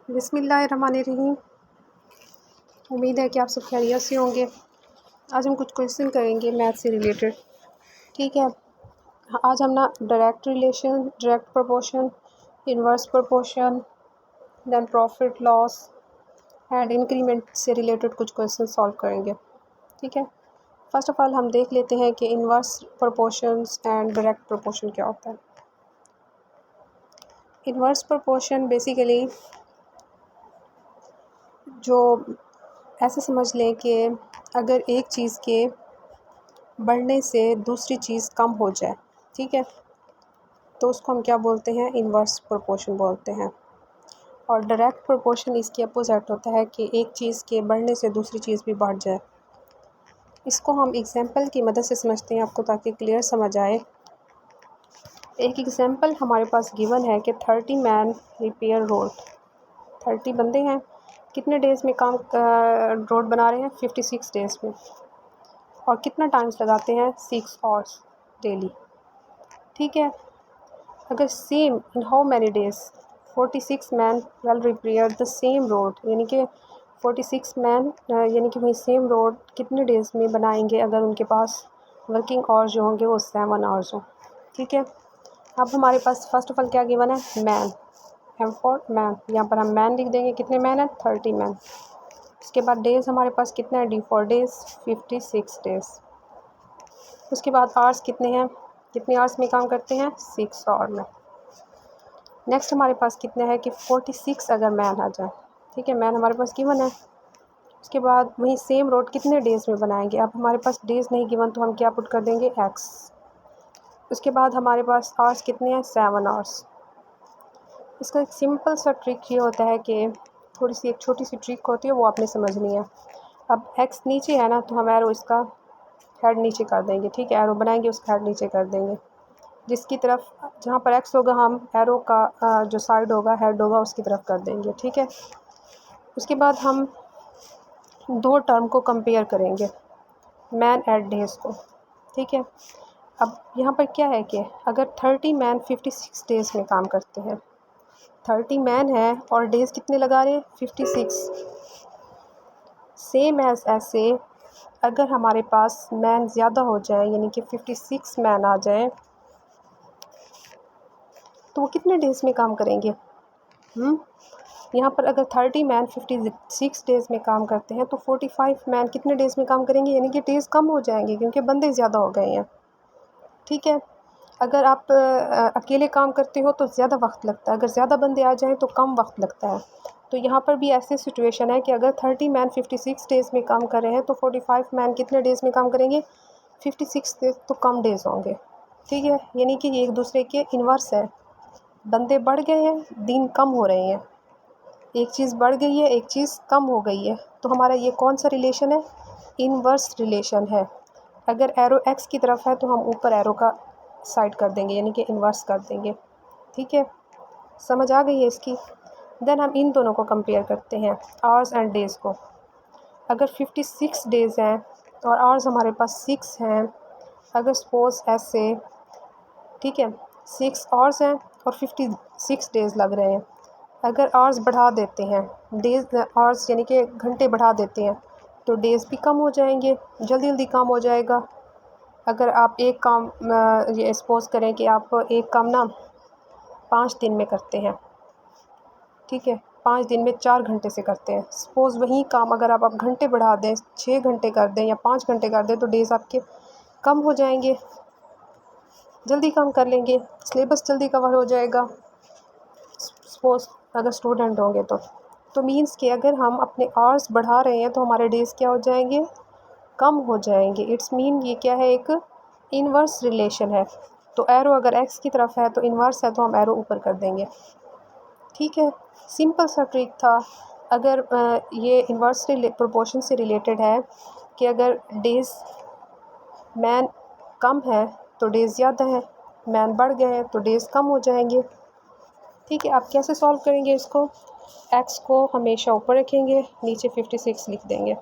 बिस्मिल्लाहिर्रहमानिर्रहीम। उम्मीद है कि आप सब खैरियत से होंगे। आज हम कुछ क्वेश्चन करेंगे मैथ से रिलेटेड। ठीक है, आज हम ना direct relation, direct proportion, inverse proportion, then profit loss and increment से रिलेटेड कुछ क्वेश्चन सॉल्व करेंगे। ठीक है, फर्स्ट ऑफ ऑल हम देख लेते हैं कि inverse proportions and direct proportion क्या होता है। इन्वर्स प्रोपोर्शन बेसिकली जो ऐसे समझ लें कि अगर एक चीज़ के बढ़ने से दूसरी चीज़ कम हो जाए, ठीक है, तो उसको हम क्या बोलते हैं, इन्वर्स प्रोपोर्शन बोलते हैं। और डायरेक्ट प्रोपोर्शन इसके अपोजिट होता है कि एक चीज़ के बढ़ने से दूसरी चीज़ भी बढ़ जाए। इसको हम एग्जांपल की मदद से समझते हैं आपको, ताकि क्लियर समझ आए। एक एग्जांपल हमारे पास गिवन है कि 30 मैन रिपेयर रोड। 30 बंदे हैं, कितने डेज़ में काम रोड बना रहे हैं, 56 डेज़ में। और कितना टाइम्स लगाते हैं, 6 आवर्स डेली। ठीक है, अगर same in how many days 46 man well repair the same road, यानी कि 46 मैन यानी कि वही सेम रोड कितने डेज़ में बनाएंगे अगर उनके पास वर्किंग आवर्स जो होंगे वो 7 आवर्स हों। ठीक है, अब हमारे पास फर्स्ट ऑफ ऑल क्या गिवन है, मैन, एम फॉर मैन। यहाँ पर हम मैन लिख देंगे, कितने मैन हैं, 30 मैन। उसके बाद डेज़ हमारे पास कितना है, डी फॉर डेज़, 56 डेज़। उसके बाद आवर्स कितने हैं, कितने आवर्स में काम करते हैं, 6 आवर में। नेक्स्ट हमारे पास कितने हैं कि 46 अगर मैन आ जाए। ठीक है, मैन हमारे पास गिवन है। उसके बाद वही सेम रोड कितने डेज़ में बनाएंगे। अब हमारे पास डेज़ नहीं गिवन तो हम क्या पुट कर देंगे, एक्स। उसके बाद हमारे पास आवर्स कितने हैं, 7 आवर्स। इसका एक सिंपल सा ट्रिक ये होता है कि थोड़ी सी एक छोटी सी ट्रिक होती है, वो आपने समझनी है। अब एक्स नीचे है ना, तो हम एरो इसका हेड नीचे कर देंगे। ठीक है, एरो बनाएंगे, उसका हेड नीचे कर देंगे। जिसकी तरफ जहाँ पर एक्स होगा हम एरो का जो साइड होगा, हेड होगा, उसकी तरफ कर देंगे। ठीक है, उसके बाद हम दो टर्म को कंपेयर करेंगे, मैन एट डेज़ को। ठीक है, अब यहाँ पर क्या है कि अगर 30 मैन 56 डेज़ में काम करते हैं, 30 मैन है और डेज़ कितने लगा रहे हैं, 56। सेम एज ऐसे अगर हमारे पास मैन ज़्यादा हो जाए, यानी कि 56 मैन आ जाए, तो वो कितने डेज़ में काम करेंगे। यहाँ पर अगर 30 मैन 56 डेज़ में काम करते हैं तो 45 मैन कितने डेज़ में काम करेंगे, यानी कि डेज़ कम हो जाएंगे क्योंकि बंदे ज़्यादा हो गए हैं। ठीक है, अगर आप अकेले काम करते हो तो ज़्यादा वक्त लगता है, अगर ज़्यादा बंदे आ जाएं तो कम वक्त लगता है। तो यहाँ पर भी ऐसी सिचुएशन है कि अगर 30 मैन 56 डेज़ में काम कर रहे हैं तो 45 मैन कितने डेज़ में काम करेंगे, 56 डेज़ तो कम डेज़ होंगे। ठीक है, यानी कि ये एक दूसरे के इन्वर्स है। बंदे बढ़ गए हैं, दिन कम हो रहे हैं। एक चीज़ बढ़ गई है, एक चीज़ कम हो गई है, तो हमारा ये कौन सा रिलेशन है, इन्वर्स रिलेशन है। अगर एरो एक्स की तरफ है तो हम ऊपर एरो का साइड कर देंगे, यानी कि इन्वर्स कर देंगे। ठीक है, समझ आ गई है इसकी। देन हम इन दोनों को कंपेयर करते हैं, आवर्स एंड डेज़ को। अगर 56 डेज़ हैं और आवर्स हमारे पास 6 हैं, अगर सपोज ऐसे, ठीक है, 6 आवर्स हैं और 56 डेज़ लग रहे हैं। अगर आवर्स बढ़ा देते हैं, डेज़ आवर्स यानी कि घंटे बढ़ा देते हैं, तो डेज़ भी कम हो जाएंगे, जल्दी जल्दी काम हो जाएगा। अगर आप एक काम ये सपोज़ करें कि आप एक काम ना 5 दिन में करते हैं, ठीक है, 5 दिन में 4 घंटे से करते हैं। सपोज़ वही काम अगर आप घंटे बढ़ा दें, 6 घंटे कर दें या 5 घंटे कर दें, तो डेज़ आपके कम हो जाएंगे, जल्दी काम कर लेंगे, सिलेबस जल्दी कवर हो जाएगा। सपोज़ अगर स्टूडेंट होंगे तो मीन्स कि अगर हम अपने आवर्स बढ़ा रहे हैं तो हमारे डेज़ क्या हो जाएंगे, कम हो जाएंगे। इट्स मीन ये क्या है, एक इन्वर्स रिलेशन है। तो एरो अगर एक्स की तरफ है तो इन्वर्स है, तो हम एरो ऊपर कर देंगे। ठीक है, सिंपल सा ट्रिक था। अगर ये इन्वर्स प्रोपोर्शन से रिलेटेड है कि अगर डेज़ मैन कम है तो डेज़ ज़्यादा है, मैन बढ़ गए हैं तो डेज़ कम हो जाएंगे। ठीक है, आप कैसे सॉल्व करेंगे इसको, एक्स को हमेशा ऊपर रखेंगे, नीचे 56 लिख देंगे।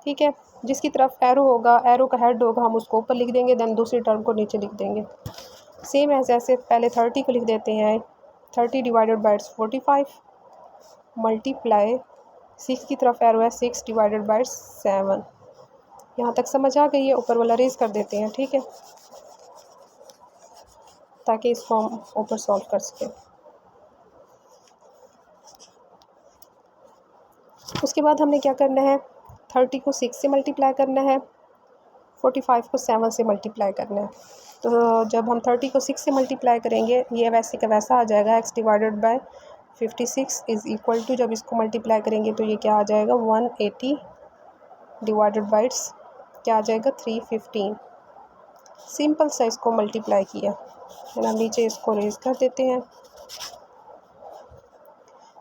ठीक है, जिसकी तरफ एरो होगा, एरो का हेड होगा, हम उसको ऊपर लिख देंगे, देन दूसरी टर्म को नीचे लिख देंगे। सेम ऐसे पहले 30 को लिख देते हैं, 30 डिवाइडेड बाय 45, मल्टीप्लाई 6 की तरफ एरो है, 6 डिवाइडेड बाय 7। यहाँ तक समझ आ गई है? ऊपर वाला रेज कर देते हैं, ठीक है, ताकि इसको हम ऊपर सॉल्व कर सकें। उसके बाद हमने क्या करना है, 30 को 6 से मल्टीप्लाई करना है, 45 को 7 से मल्टीप्लाई करना है। तो जब हम 30 को 6 से मल्टीप्लाई करेंगे, ये वैसे का वैसा आ जाएगा, x divided by 56 is equal to, जब इसको मल्टीप्लाई करेंगे तो ये क्या आ जाएगा, 180 डिवाइडेड बाय क्या आ जाएगा, 315। सिंपल सा इसको मल्टीप्लाई किया है ना। नीचे इसको रेज कर देते हैं।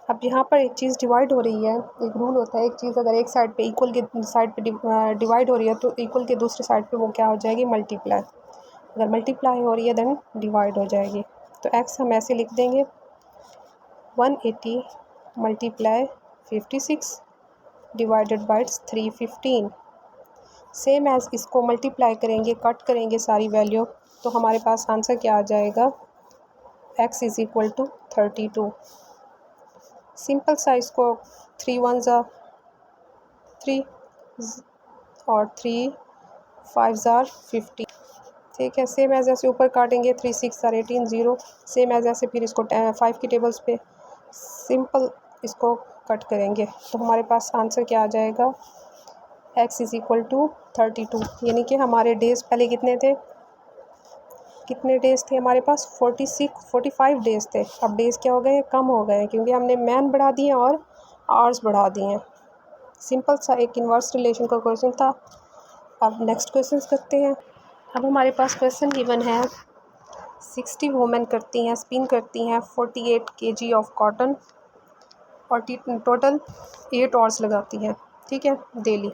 अब यहाँ पर एक चीज़ डिवाइड हो रही है, एक रूल होता है, एक चीज़ अगर एक साइड पे इक्वल के साइड पे डिवाइड हो रही है तो इक्वल के दूसरे साइड पे वो क्या हो जाएगी, मल्टीप्लाई। अगर मल्टीप्लाई हो रही है देन डिवाइड हो जाएगी। तो x हम ऐसे लिख देंगे, 180 multiply 56 divided by 315। Same as इसको मल्टीप्लाई करेंगे, कट करेंगे सारी वैल्यू, तो हमारे पास आंसर क्या आ जाएगा, x is equal to 32। Simple सा इसको 3 1 ज़ा 3 और 3 5 ज़ा 50, ठीक है। सेम एज ऐसे ऊपर काटेंगे, 3 6 ज़ा 18 0, सेम एज ऐसे फिर इसको 5 की टेबल्स पे सिंपल इसको कट करेंगे, तो हमारे पास आंसर क्या आ जाएगा, x इज़ इक्वल टू 32। यानी कि हमारे डेज़ पहले कितने डेज़ थे हमारे पास, 45 डेज़ थे। अब डेज़ क्या हो गए, कम हो गए, क्योंकि हमने मैन बढ़ा दिए और आवर्स बढ़ा दिए हैं। सिंपल सा एक इन्वर्स रिलेशन का क्वेश्चन था। अब नेक्स्ट क्वेश्चन करते हैं। अब हमारे पास क्वेश्चन गिवन है, 60 वुमेन करती हैं, स्पिन करती हैं 48 kg ऑफ कॉटन और टोटल 8 आवर्स लगाती हैं, ठीक है, डेली।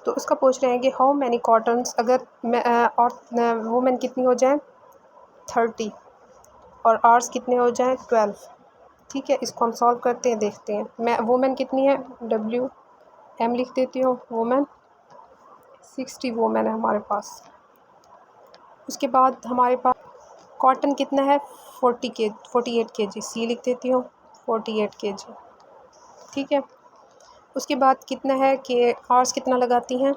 तो उसका पूछ रहे हैं कि हाउ मैनी कॉटन्स, अगर और वुमेन कितनी हो जाए 30 और आवर्स कितने हो जाएं 12, ठीक है। इसको हम सॉल्व करते हैं, देखते हैं। मैं वुमेन कितनी है, WM लिख देती हूँ, वुमेन 60 वुमेन है हमारे पास। उसके बाद हमारे पास कॉटन कितना है, 48 kg, C लिख देती हूँ, 48 kg, ठीक है। उसके बाद कितना है कि आवर्स कितना लगाती हैं,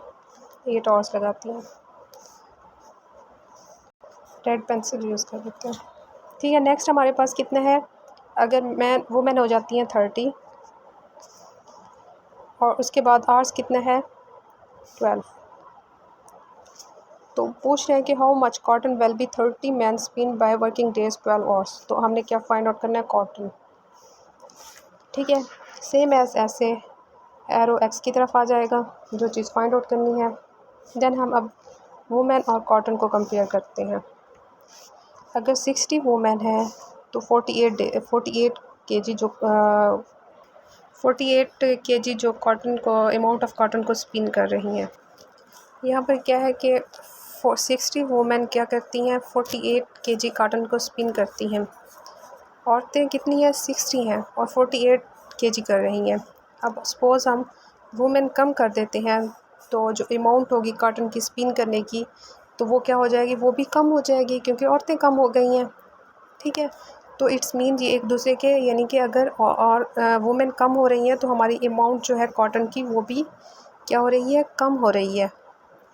8 आवर्स लगाती हैं। रेड पेंसिल यूज़ कर देते हैं, ठीक है। नेक्स्ट हमारे पास कितना है, अगर वुमेन हो जाती हैं 30 और उसके बाद आवर्स कितना है 12, तो पूछ रहे हैं कि how much cotton will be 30 man spin by working days 12 hours. तो हमने क्या फाइंड आउट करना है, कॉटन, ठीक है। सेम एज ऐसे एरो x की तरफ आ जाएगा, जो चीज़ फाइंड आउट करनी है। देन हम अब वुमेन और कॉटन को कंपेयर करते हैं। अगर 60 वुमेन है तो 48 kg जो 48 kg जो कॉटन को, अमाउंट ऑफ कॉटन को स्पिन कर रही हैं। यहाँ पर क्या है कि 60 वुमेन क्या करती हैं, 48 kg कॉटन को स्पिन करती हैं। औरतें कितनी हैं, 60 हैं और 48 kg कर रही हैं। अब सपोज़ हम वुमेन कम कर देते हैं, तो जो अमाउंट होगी कॉटन की स्पिन करने की, तो वो क्या हो जाएगी, वो भी कम हो जाएगी, क्योंकि औरतें कम हो गई हैं, ठीक है। तो इट्स मीन ये एक दूसरे के, यानी कि अगर और वुमेन कम हो रही हैं तो हमारी अमाउंट जो है कॉटन की वो भी क्या हो रही है, कम हो रही है,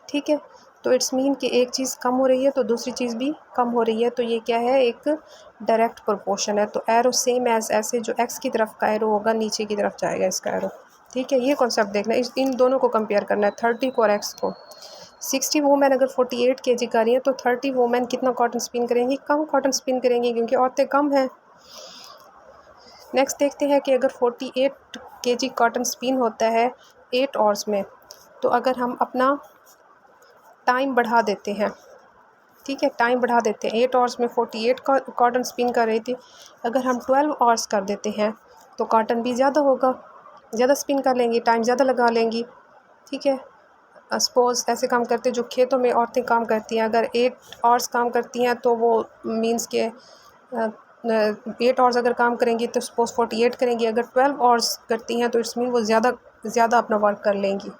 ठीक है। तो इट्स मीन कि एक चीज़ कम हो रही है तो दूसरी चीज़ भी कम हो रही है, तो ये क्या है, एक डायरेक्ट प्रोपोर्शन है। तो एरो सेम एज ऐसे जो x की तरफ का एरो होगा नीचे की तरफ जाएगा इसका एरो, ठीक है। ये कॉन्सेप्ट देखना है, इन दोनों को कंपेयर करना है, 30 को और x को। 60 वुमेन अगर 48 kg कर रही है तो 30 वुमेन कितना कॉटन स्पिन करेंगी, कम कॉटन स्पिन करेंगी, क्योंकि औरतें कम हैं। नेक्स्ट देखते हैं कि अगर 48 kg कॉटन स्पिन होता है 8 आवर्स में, तो अगर हम अपना टाइम बढ़ा देते हैं, ठीक है, टाइम बढ़ा देते हैं, 8 आवर्स में 48 कॉटन स्पिन कर रही थी, अगर हम 12 आवर्स कर देते हैं तो कॉटन भी ज़्यादा होगा, ज़्यादा स्पिन कर लेंगी, टाइम ज़्यादा लगा लेंगी, ठीक है। सपोज़ ऐसे काम करते जो खेतों में औरतें काम करती हैं, अगर 8 आवर्स काम करती हैं तो वो मींस के 8 आवर्स अगर काम करेंगी तो सपोज़ 48 करेंगी, अगर 12 आवर्स करती हैं तो इट्स मीन वो ज़्यादा अपना वर्क कर लेंगी,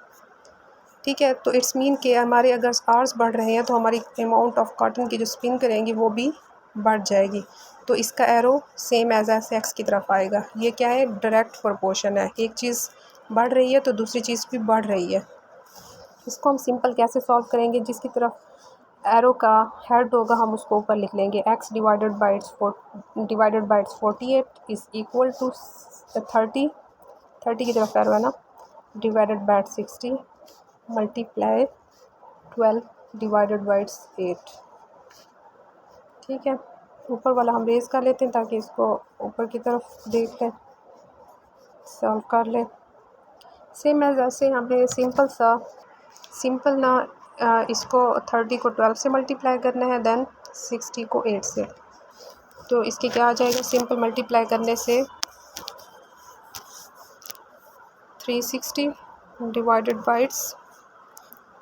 ठीक है। तो इट्स मीन कि हमारे अगर आवर्स बढ़ रहे हैं तो हमारी अमाउंट ऑफ कॉटन की जो स्पिन करेंगी वो भी बढ़ जाएगी। तो इसका एरो सेम एज एक्स की तरफ आएगा। ये क्या है, डायरेक्ट प्रोपोर्शन है, एक चीज़ बढ़ रही है तो दूसरी चीज़ भी बढ़ रही है। इसको हम सिंपल कैसे सॉल्व करेंगे, जिसकी तरफ एरो का हेड होगा हम उसको ऊपर लिख लेंगे, x divided by its 48 is equal to 30 की तरफ एरो है ना, divided by 60 multiply 12 divided by its 8। ठीक है, ऊपर वाला हम रेज़ कर लेते हैं ताकि इसको ऊपर की तरफ देख लें, सॉल्व कर लें। सेम एज ऐसे हमें सिंपल ना इसको 30 को 12 से मल्टीप्लाई करना है, देन 60 को 8 से। तो इसके क्या आ जाएगा, सिंपल मल्टीप्लाई करने से 360 डिवाइडेड बाई इट्स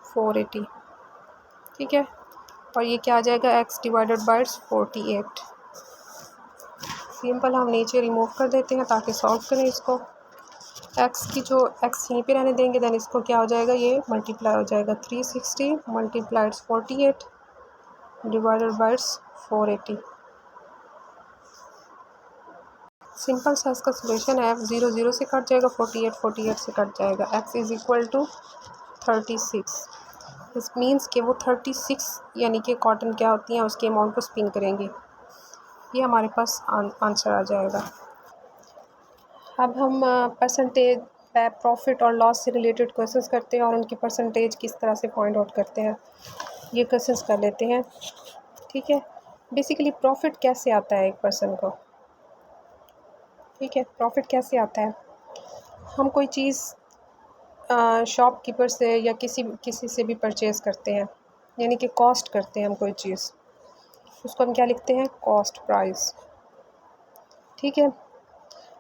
480। ठीक है, और ये क्या आ जाएगा, x divided by its 48। Simple हम नीचे रिमूव कर देते हैं ताकि सॉल्व करें इसको। x की जो x यहीं पे रहने देंगे, देन इसको क्या हो जाएगा, ये मल्टीप्लाई हो जाएगा 360 multiply it's 48 divided by it's 480। Simple सा इसका सोल्यूशन है, 0 0 से कट जाएगा, 48 से कट जाएगा, x is equal to 36। This means कि वो 36 यानी कि कॉटन क्या होती हैं उसके अमाउंट को स्पिन करेंगी। ये हमारे पास आंसर आ जाएगा। अब हम परसेंटेज, प्रॉफिट और लॉस से रिलेटेड क्वेश्चंस करते हैं और उनकी परसेंटेज किस तरह से फाइंड आउट करते हैं, ये क्वेश्चंस कर लेते हैं। ठीक है, बेसिकली प्रॉफिट कैसे आता है एक पर्सन को। ठीक है, प्रॉफिट कैसे आता है, हम कोई चीज़ शॉपकीपर से या किसी से भी परचेज़ करते हैं, यानी कि कॉस्ट करते हैं हम कोई चीज़, उसको हम क्या लिखते हैं, कॉस्ट प्राइस। ठीक है,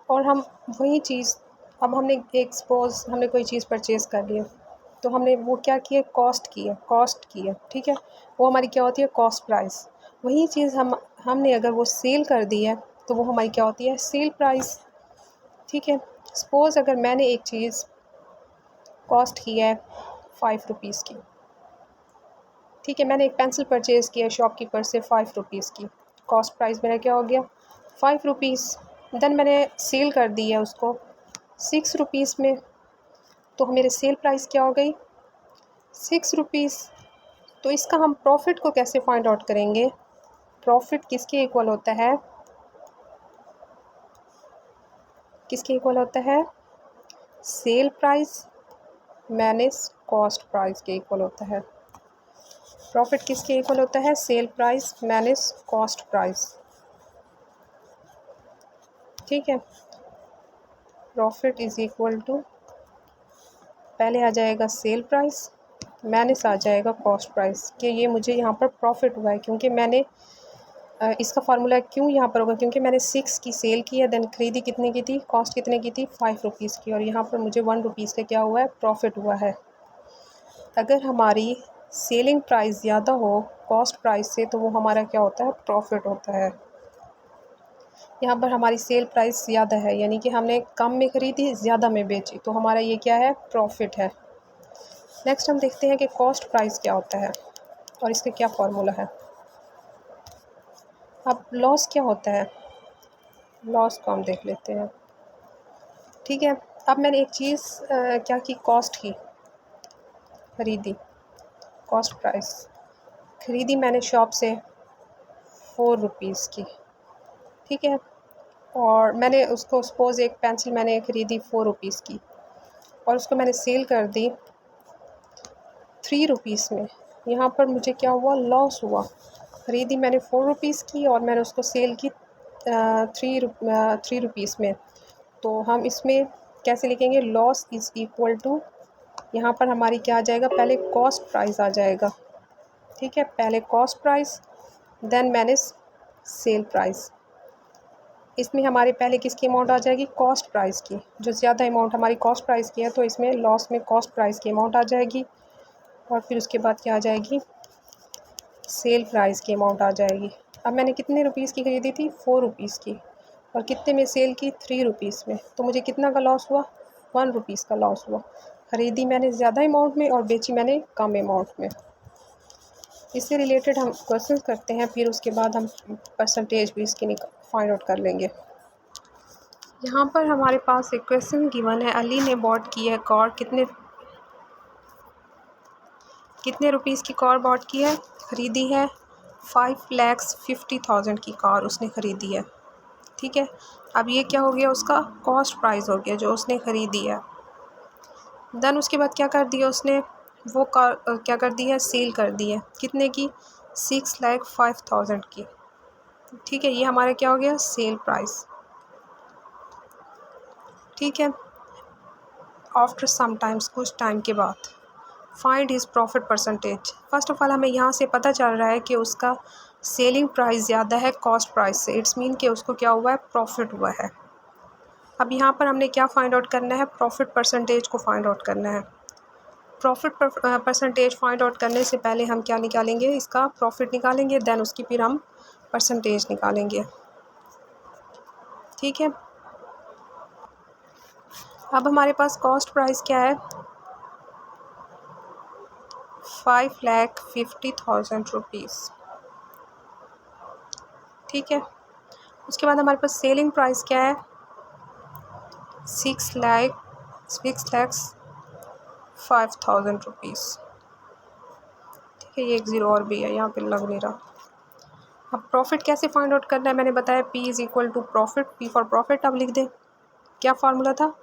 और हम वही चीज़, अब हमने हमने कोई चीज़ परचेज़ कर लिया, तो हमने वो क्या किया, कॉस्ट किया। ठीक है, वो हमारी क्या होती है, कॉस्ट प्राइस। वही चीज़ हमने अगर वो सेल कर दी है तो वो हमारी क्या होती है, सेल प्राइस। ठीक है, सपोज़ अगर मैंने एक चीज़ कॉस्ट की है 5 रुपीज़ की। ठीक है, मैंने एक पेंसिल परचेज़ किया शॉपकीपर से 5 रुपीज़ की, कॉस्ट प्राइस मेरा क्या हो गया, 5 रुपीज़। देन मैंने सेल कर दी है उसको 6 रुपीज़ में, तो मेरे सेल प्राइस क्या हो गई, 6 रुपीज़। तो इसका हम प्रॉफिट को कैसे फाइंड आउट करेंगे, प्रॉफिट किसके इक्वल होता है, cell price minus cost price के इक्वल होता है। प्रॉफिट किसके इक्वल होता है, cell price minus cost price. ठीक है, प्रॉफिट इज़ इक्वल टू, पहले आ जाएगा सेल प्राइस माइनस आ जाएगा कॉस्ट प्राइस, कि ये मुझे यहाँ पर प्रॉफिट हुआ है क्योंकि मैंने इसका फार्मूला क्यों यहाँ पर होगा, क्योंकि मैंने 6 की सेल की है, देन खरीदी कितने की थी, कॉस्ट कितने की थी, 5 रुपीज़ की, और यहाँ पर मुझे 1 रुपीज़ का क्या हुआ है, प्रॉफिट हुआ है। अगर हमारी सेलिंग प्राइस ज़्यादा हो कॉस्ट प्राइस से तो वो हमारा क्या होता है, प्रॉफिट होता है। यहाँ पर हमारी सेल प्राइस ज़्यादा है, यानी कि हमने कम में ख़रीदी ज़्यादा में बेची, तो हमारा ये क्या है, प्रॉफिट है। नेक्स्ट हम देखते हैं कि कॉस्ट प्राइस क्या होता है और इसका क्या फार्मूला है। अब लॉस क्या होता है, लॉस को हम देख लेते हैं। ठीक है, अब मैंने एक चीज़ क्या की, कॉस्ट की ख़रीदी, कॉस्ट प्राइस ख़रीदी मैंने शॉप से 4 रुपीज़ की। ठीक है, और मैंने उसको सपोज़ एक पेंसिल मैंने ख़रीदी 4 रुपीज़ की और उसको मैंने सेल कर दी 3 रुपीज़ में। यहाँ पर मुझे क्या हुआ, लॉस हुआ। ख़रीदी मैंने 4 रुपीज़ की और मैंने उसको सेल की 3 रुपीज़ में। तो हम इसमें कैसे लिखेंगे, लॉस इज़ इक्वल टू, यहाँ पर हमारी क्या आ जाएगा, पहले कॉस्ट प्राइस आ जाएगा। ठीक है, पहले cost price then minus sale price. इसमें हमारे पहले किसकी अमाउंट आ जाएगी, कॉस्ट प्राइस की, जो ज़्यादा अमाउंट हमारी कॉस्ट प्राइस की है, तो इसमें लॉस में कॉस्ट प्राइस की अमाउंट आ जाएगी, और फिर उसके बाद क्या आ जाएगी, सेल प्राइस की अमाउंट आ जाएगी। अब मैंने कितने रुपीज़ की ख़रीदी थी, 4 रुपीज़ की, और कितने में सेल की, 3 रुपीज़ में, तो मुझे कितना का लॉस हुआ, 1 रुपीज़ का लॉस हुआ। ख़रीदी मैंने ज़्यादा अमाउंट में और बेची मैंने कम अमाउंट में। इससे रिलेटेड हम क्वेश्चन करते हैं, फिर उसके बाद हम परसेंटेज भी इसकी फाइंड आउट कर लेंगे। यहाँ पर हमारे पास एक क्वेश्चन गिवन है, अली ने बॉट की है कार, कितने रुपीज़ की कार बॉट की है, ख़रीदी है। 5,50,000 की कार उसने ख़रीदी है, ठीक है। अब ये क्या हो गया, उसका कॉस्ट प्राइस हो गया जो उसने ख़रीदी है। देन उसके बाद क्या कर दिया उसने, वो कार क्या कर दी है, सेल कर दी है, कितने की, 6,05,000 की, ठीक है। ये हमारा क्या हो गया, सेल प्राइस, ठीक है। आफ्टर सम टाइम्स, कुछ टाइम के बाद, find his profit percentage. First of all हमें यहाँ से पता चल रहा है कि उसका सेलिंग प्राइस ज़्यादा है कॉस्ट प्राइस से, इट्स मीन कि उसको क्या हुआ है, प्रॉफिट हुआ है। अब यहाँ पर हमने क्या फाइंड आउट करना है, प्रॉफिट परसेंटेज को फाइंड आउट करना है। प्रॉफिट परसेंटेज फाइंड आउट करने से पहले हम क्या निकालेंगे, इसका प्रॉफिट निकालेंगे, देन उसकी फिर हम परसेंटेज निकालेंगे, ठीक है। अब हमारे पास कॉस्ट प्राइस क्या है, 5,50,000 रुपीज़, ठीक है। उसके बाद हमारे पास सेलिंग प्राइस क्या है, 6,05,000 रुपीज़, ठीक है। ये एक ज़ीरो और भी है, यहाँ पे लग नहीं रहा। अब प्रॉफिट कैसे फाइंड आउट करना है, मैंने बताया P is equal to profit, P for profit. अब लिख दें, क्या फार्मूला था,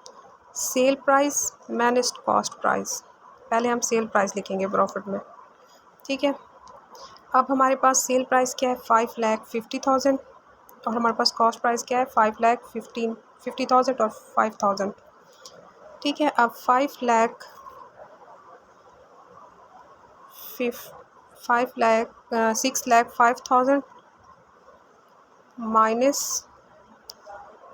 sale price minus cost price. पहले हम सेल प्राइस लिखेंगे प्रॉफिट में, ठीक है। अब हमारे पास सेल प्राइस क्या है, 5,50,000, और हमारे पास कॉस्ट प्राइस क्या है, 5,50,000 और 5,000, ठीक है। अब 6,05,000 माइनस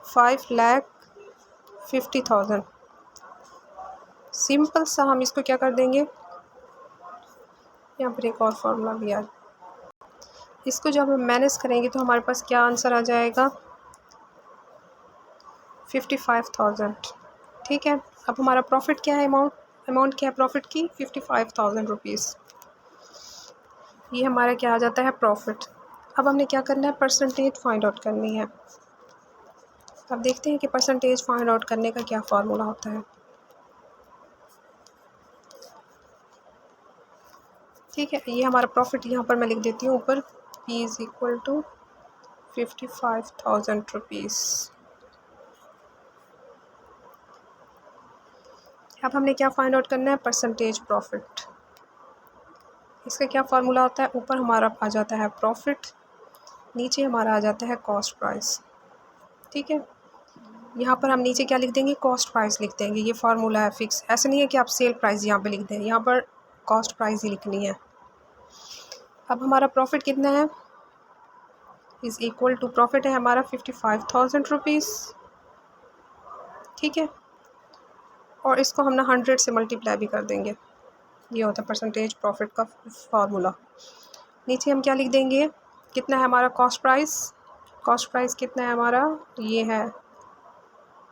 5,50,000, सिंपल सा हम इसको क्या कर देंगे, यहाँ पर एक और फार्मूला भी है, इसको जब हम मैनेज करेंगे तो हमारे पास क्या आंसर आ जाएगा, 55,000, ठीक है। अब हमारा प्रॉफिट क्या है, अमाउंट क्या है प्रॉफिट की, 55,000 रुपीज़, ये हमारा क्या आ जाता है, प्रॉफिट। अब हमने क्या करना है, परसेंटेज फाइंड आउट करनी है। अब देखते हैं कि परसेंटेज फाइंड आउट करने का क्या फार्मूला होता है, ठीक है। ये हमारा प्रॉफिट यहाँ पर मैं लिख देती हूँ ऊपर, P is equal to 55,000 rupees. अब हमने क्या फाइंड आउट करना है, परसेंटेज प्रॉफिट। इसका क्या फार्मूला होता है, ऊपर हमारा आ जाता है प्रॉफिट, नीचे हमारा आ जाता है कॉस्ट प्राइस, ठीक है। यहाँ पर हम नीचे क्या लिख देंगे, कॉस्ट प्राइस लिख देंगे, ये फार्मूला है फिक्स। ऐसा नहीं है कि आप सेल प्राइस यहाँ पे लिख दें, यहाँ पर कॉस्ट प्राइस ही लिखनी है। अब हमारा प्रॉफिट कितना है, इज़ इक्वल टू, प्रॉफिट है हमारा 55,000 रुपीज़, ठीक है। और इसको हम ना 100 से मल्टीप्लाई भी कर देंगे, ये होता है परसेंटेज प्रॉफिट का फार्मूला। नीचे हम क्या लिख देंगे, कितना है हमारा कॉस्ट प्राइस कितना है हमारा, ये है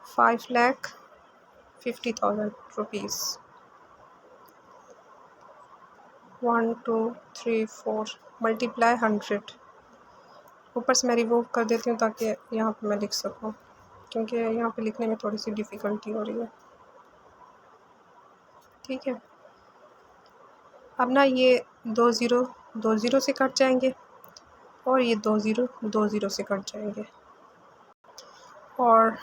5,50,000 रुपीज़। 1 2 3 4 मल्टीप्लाई 100, ऊपर से मैं रिमूव कर देती हूँ ताकि यहाँ पे मैं लिख सकूँ, क्योंकि यहाँ पे लिखने में थोड़ी सी डिफ़िकल्टी हो रही है, ठीक है। अब ना ये 2 ज़ीरो से कट जाएंगे, और ये 2 ज़ीरो से कट जाएंगे, और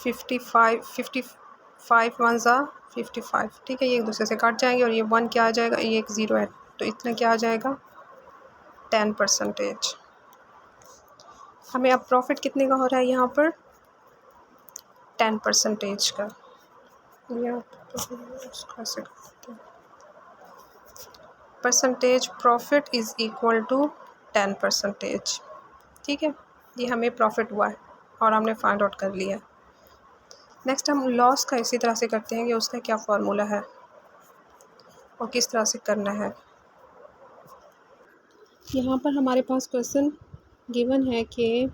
55 वन ज़ा 55, ठीक है। ये एक दूसरे से कट जाएंगे, और ये 1 क्या आ जाएगा, ये एक ज़ीरो है, तो इतना क्या आ जाएगा, 10%। हमें अब प्रॉफिट कितने का हो रहा है यहाँ पर, 10% का, या कैसे करते हैं, percentage profit is equal to 10%, ठीक है। ये हमें प्रॉफिट हुआ है और हमने फाइंड आउट कर लिया। नेक्स्ट हम लॉस का इसी तरह से करते हैं कि उसका क्या फार्मूला है और किस तरह से करना है। यहाँ पर हमारे पास क्वेश्चन गिवन है कि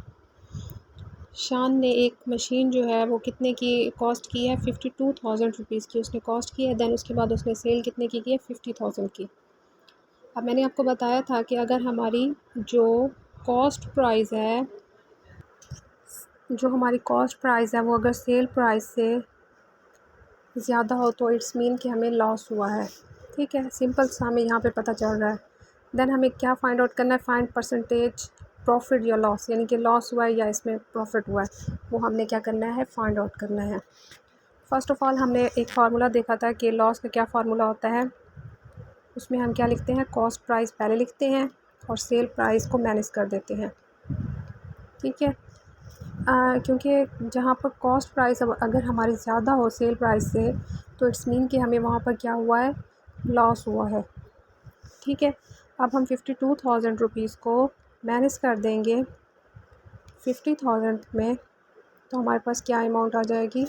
शान ने एक मशीन जो है वो कितने की कॉस्ट की है, 52,000 रुपीज़ की उसने कॉस्ट की है। देन उसके बाद उसने सेल कितने की है, 50,000 की। अब मैंने आपको बताया था कि अगर हमारी जो कॉस्ट प्राइस है वो अगर सेल प्राइस से ज़्यादा हो तो इट्स मीन कि हमें लॉस हुआ है। ठीक है, सिंपल सा हमें यहाँ पे पता चल रहा है। देन हमें क्या फाइंड आउट करना है, फाइंड परसेंटेज प्रॉफिट या लॉस, यानी कि लॉस हुआ है या इसमें प्रॉफिट हुआ है, वो हमने क्या करना है, फाइंड आउट करना है। फ़र्स्ट ऑफ़ ऑल हमने एक फार्मूला देखा था कि लॉस का क्या फार्मूला होता है। उसमें हम क्या लिखते हैं, कॉस्ट प्राइस पहले लिखते हैं और सेल प्राइस को माइनस कर देते हैं। ठीक है, क्योंकि जहाँ पर कॉस्ट प्राइस अगर हमारी ज़्यादा हो सेल प्राइस से तो इट्स मीन कि हमें वहाँ पर क्या हुआ है, लॉस हुआ है। ठीक है, अब हम 52,000 रुपीज़ को माइनस कर देंगे 50,000 में, तो हमारे पास क्या अमाउंट आ जाएगी,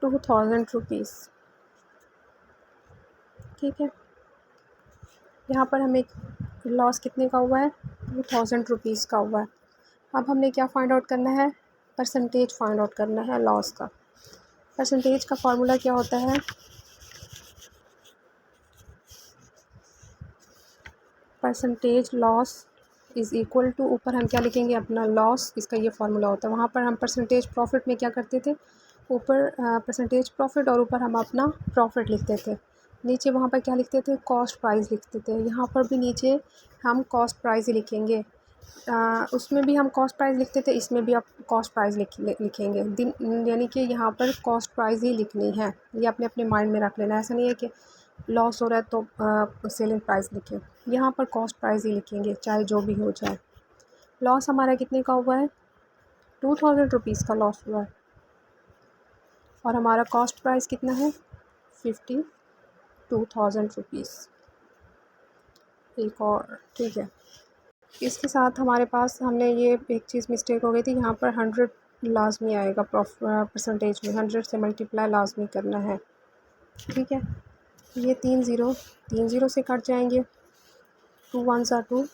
2,000 रुपीज़। ठीक है, यहाँ पर हमें लॉस कितने का हुआ है, 2,000 रुपीज़ का हुआ है। अब हमने क्या फाइंड आउट करना है, परसेंटेज फाइंड आउट करना है लॉस का। परसेंटेज का फार्मूला क्या होता है, percentage loss is equal to, ऊपर हम क्या लिखेंगे, अपना लॉस, इसका ये फार्मूला होता है। वहाँ पर हम परसेंटेज प्रॉफिट में क्या करते थे, ऊपर परसेंटेज प्रॉफिट और ऊपर हम अपना प्रॉफिट लिखते थे। नीचे वहाँ पर क्या लिखते थे, कॉस्ट प्राइस लिखते थे। यहाँ पर भी नीचे हम कॉस्ट प्राइस ही लिखेंगे। उसमें भी हम कॉस्ट प्राइस लिखते थे, इसमें भी आप कॉस्ट प्राइस लिखेंगे। यानी कि यहाँ पर कॉस्ट प्राइस ही लिखनी है, ये अपने अपने माइंड में रख लेना। ऐसा नहीं है कि लॉस हो रहा है तो सेलिंग प्राइस लिखें, यहाँ पर कॉस्ट प्राइस ही लिखेंगे चाहे जो भी हो जाए। लॉस हमारा कितने का हुआ है, 2,000 रुपीज़ का लॉस हुआ है और हमारा कॉस्ट प्राइस कितना है, 52,000 रुपीज़। एक और, ठीक है, इसके साथ हमारे पास हमने ये एक चीज़ मिस्टेक हो गई थी, यहाँ पर 100 लाजमी आएगा परसेंटेज में, 100 से मल्टीप्लाई लाजमी करना है। ठीक है, ये 3 ज़ीरो से कट जाएंगे, 2 1 ज़ा 2,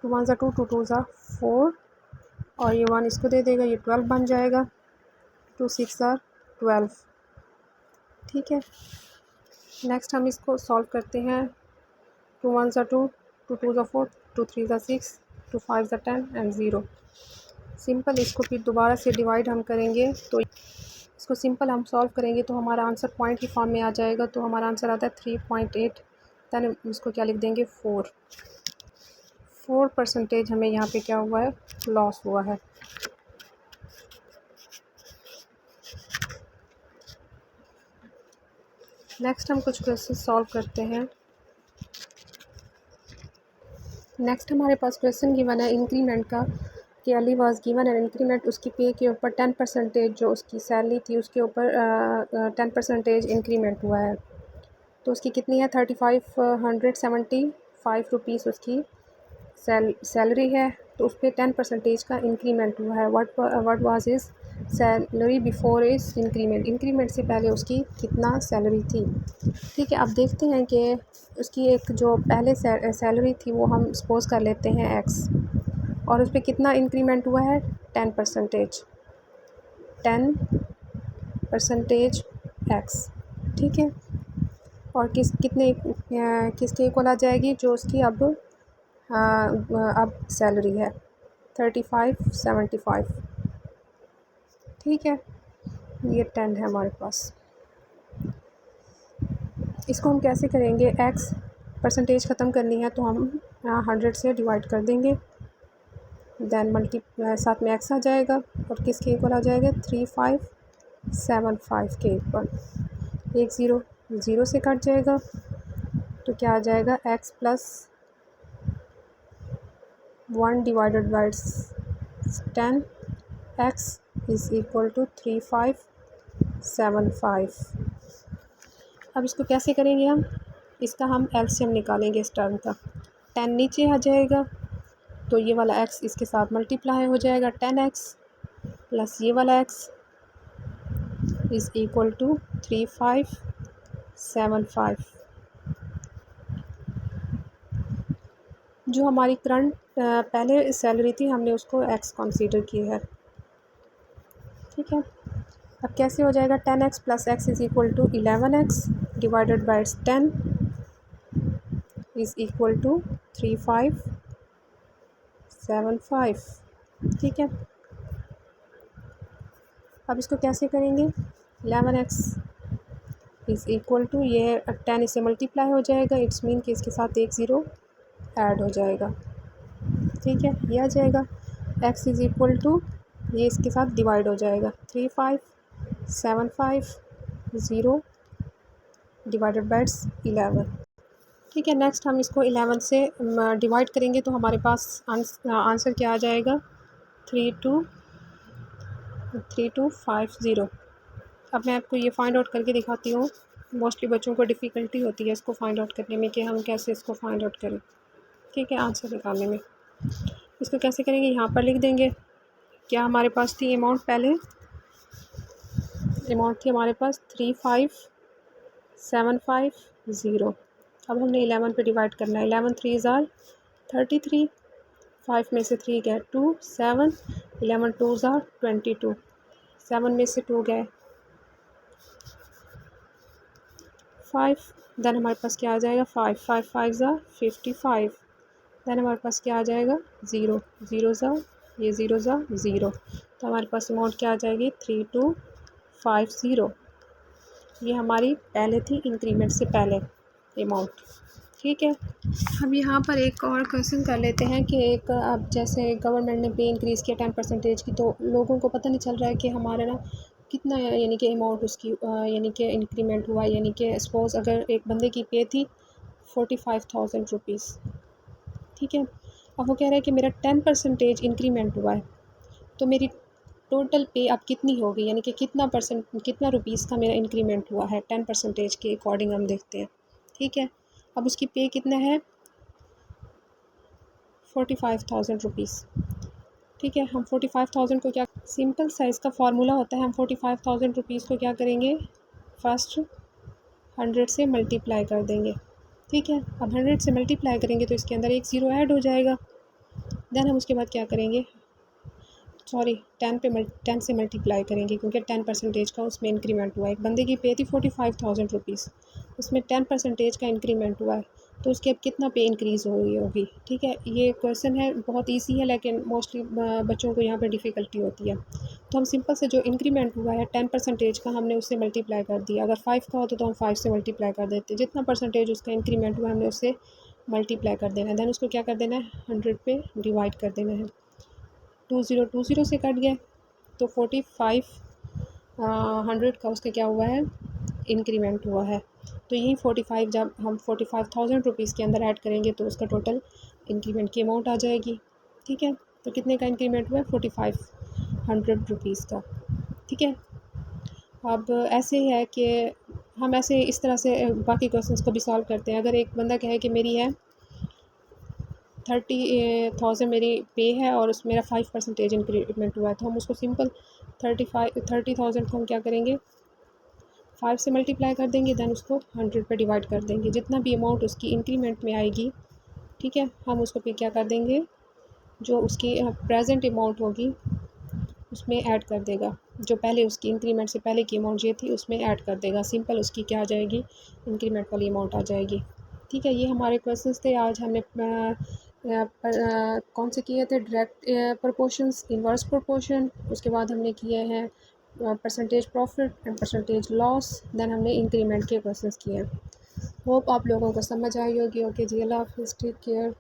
2 1 ज़ा 2, 2 2 ज़ा 4 और ये 1 इसको दे देगा, ये 12 बन जाएगा, 2 6 ज़ा 12। ठीक है, नेक्स्ट हम इसको सॉल्व करते हैं। 2 1 ज़ा 2, 2 2 ज़ा 4, 2 3 ज़ा 6, 2 5 ज़ा 10 एंड 0। सिंपल इसको फिर दोबारा से डिवाइड हम करेंगे तो इसको सिंपल हम सॉल्व करेंगे तो हमारा आंसर पॉइंट की फॉर्म में आ जाएगा। तो हमारा आंसर आता है 3.8। दैन इसको क्या लिख देंगे, 4% हमें यहाँ पे क्या हुआ है, लॉस हुआ है। नेक्स्ट हम कुछ क्वेश्चन सॉल्व करते हैं। नेक्स्ट हमारे पास क्वेश्चन गिवन है इंक्रीमेंट का, कि Ali was given an increment, उसकी पे के ऊपर 10% जो उसकी सैलरी थी उसके ऊपर 10% इंक्रीमेंट हुआ है। तो उसकी कितनी है, 3,575 रुपीज़ उसकी सैलरी है। तो उस पर 10% का इंक्रीमेंट हुआ है। What was his salary before is increment, increment से पहले उसकी कितना सैलरी थी। ठीक है, अब देखते हैं कि उसकी एक जो पहले सैलरी थी वो हम सपोज़ कर लेते हैं x, और उस पर कितना इंक्रीमेंट हुआ है, 10%, 10% x। ठीक है, और किसके इक्वल आ जाएगी, जो उसकी अब सैलरी है 3,575। ठीक है, ये 10 है हमारे पास। इसको हम कैसे करेंगे, x परसेंटेज ख़त्म करनी है तो हम 100 से डिवाइड कर देंगे, दैन साथ में x आ जाएगा और किसके इक्वल आ जाएगा, 3,575 के इक्वल। एक ज़ीरो से कट जाएगा तो क्या आ जाएगा, x plus 1 divided by 10, x is equal to 3,575। अब इसको कैसे करेंगे हम, इसका हम एलसीएम निकालेंगे इस टर्म का। 10 नीचे आ जाएगा तो ये वाला x इसके साथ मल्टीप्लाई हो जाएगा, 10x प्लस ये वाला x इज़ इक्वल टू 3,575। जो हमारी करंट पहले सैलरी थी हमने उसको x कंसीडर की है। ठीक है, अब कैसे हो जाएगा, 10x plus x is equal to 11x divided by 10, is equal to 3575। ठीक है, अब इसको कैसे करेंगे? 11x इज़ इक्वल टू, ये 10 इससे मल्टीप्लाई हो जाएगा, इट्स मीन कि इसके साथ एक ज़ीरो ऐड हो जाएगा। ठीक है, ये आ जाएगा। x इज़ इक्वल टू, ये इसके साथ डिवाइड हो जाएगा, 3575 डिवाइडेड बाय 11। ठीक है, नेक्स्ट हम इसको 11 से डिवाइड करेंगे तो हमारे पास आंसर क्या आ जाएगा? 3250। अब मैं आपको ये फाइंड आउट करके दिखाती हूँ। मोस्टली बच्चों को डिफ़िकल्टी होती है इसको फाइंड आउट करने में कि हम कैसे इसको फाइंड आउट करें। ठीक है, आंसर निकालने में इसको कैसे करेंगे? यहाँ पर लिख देंगे क्या हमारे पास थी अमाउंट, पहले अमाउंट थी हमारे पास 35750। अब हमने 11 पे डिवाइड करना है। 11 3 ज़ार 33, 5 में से 3 गए 2, 7, 11 2 ज़ार 22, 7 में से 2 गए 5, देन हमारे पास क्या आ जाएगा? 5 5 5 ज़ार 55, देन हमारे पास क्या आ जाएगा? 0 0 ज़ार, ये 0 ज़ार 0, तो हमारे पास अमाउंट क्या आ जाएगी? 3250। ये हमारी पहले थी इंक्रीमेंट से पहले अमाउंट। ठीक है, हम यहाँ पर एक और क्वेश्चन कर लेते हैं कि एक, अब जैसे गवर्नमेंट ने पे इंक्रीज़ किया 10% की, तो लोगों को पता नहीं चल रहा है कि हमारा ना कितना यानी कि अमाउंट उसकी यानी कि इंक्रीमेंट हुआ। यानी कि सपोज़ अगर एक बंदे की पे थी 45,000 रुपीज़। ठीक है, अब वो कह रहा है कि मेरा 10% इंक्रीमेंट हुआ है, तो मेरी टोटल पे अब कितनी होगी, यानी कि कितना रुपीज़ का मेरा इंक्रीमेंट हुआ है 10% के अकॉर्डिंग हम देखते हैं। ठीक है, अब उसकी पे कितना है? 45,000 रुपीज़। ठीक है, हम 45,000 को क्या, सिंपल सा इसका फार्मूला होता है, हम 45,000 रुपीज़ को क्या करेंगे? फर्स्ट 100 से मल्टीप्लाई कर देंगे। ठीक है, अब 100 से मल्टीप्लाई करेंगे तो इसके अंदर एक ज़ीरो ऐड हो जाएगा। देन हम उसके बाद क्या करेंगे? 10 से मल्टीप्लाई करेंगे, क्योंकि 10% का उसमें इंक्रीमेंट हुआ है। एक बंदे की पे थी 45,000 रुपीज़, उसमें 10% का इंक्रीमेंट हुआ है, तो उसकी अब कितना पे इंक्रीज़ हो गई होगी। ठीक है, ये क्वेश्चन है, बहुत ईजी है, लेकिन मोस्टली बच्चों को यहाँ पर डिफ़िकल्टी होती है। तो हम सिंपल से जो इंक्रीमेंट हुआ है 10% का, हमने उससे मल्टीप्लाई कर दिया। अगर 5 का होता तो हम 5 से मल्टीप्लाई कर देते। जितना परसेंटेज उसका इंक्रीमेंट हुआ हमने उससे मल्टीप्लाई कर देना है। दैन उसको क्या कर देना है? 100 पे डिवाइड कर देना है। 20 से कट गए तो 45 100 का उसका क्या हुआ है? इंक्रीमेंट हुआ है। तो यही 45 जब हम 45,000 रुपीज़ के अंदर ऐड करेंगे तो उसका टोटल इंक्रीमेंट की अमाउंट आ जाएगी। ठीक है, तो कितने का इंक्रीमेंट हुआ है? 4500 रुपीज़ का। ठीक है, अब ऐसे है कि हम ऐसे इस तरह से बाकी क्वेश्चंस को भी सॉल्व करते हैं। अगर एक बंदा कहे कि मेरी है 30,000 मेरी पे है और उस मेरा 5% इंक्रीमेंट हुआ है, तो हम उसको सिंपल 30,000 को हम क्या करेंगे? 5 से मल्टीप्लाई कर देंगे, दैन उसको 100 पे डिवाइड कर देंगे। जितना भी अमाउंट उसकी इंक्रीमेंट में आएगी, ठीक है, हम उसको पे क्या कर देंगे? जो उसकी प्रेजेंट अमाउंट होगी उसमें ऐड कर देगा। जो पहले उसकी इंक्रीमेंट से पहले की अमाउंट ये थी उसमें ऐड कर देगा। सिंपल उसकी क्या आ जाएगी? इंक्रीमेंट वाली अमाउंट आ जाएगी। ठीक है, ये हमारे क्वेश्चंस थे। आज हमने कौन से किए थे? डायरेक्ट प्रोपोर्शंस, इन्वर्स प्रोपोर्शन, उसके बाद हमने किए हैं percentage profit and percentage loss, then हमने इंक्रीमेंट के क्वेश्चंस किए हैं। होप आप लोगों को समझ आई होगी। ओके जी, अल्लाह हाफ़िज़, टेक केयर।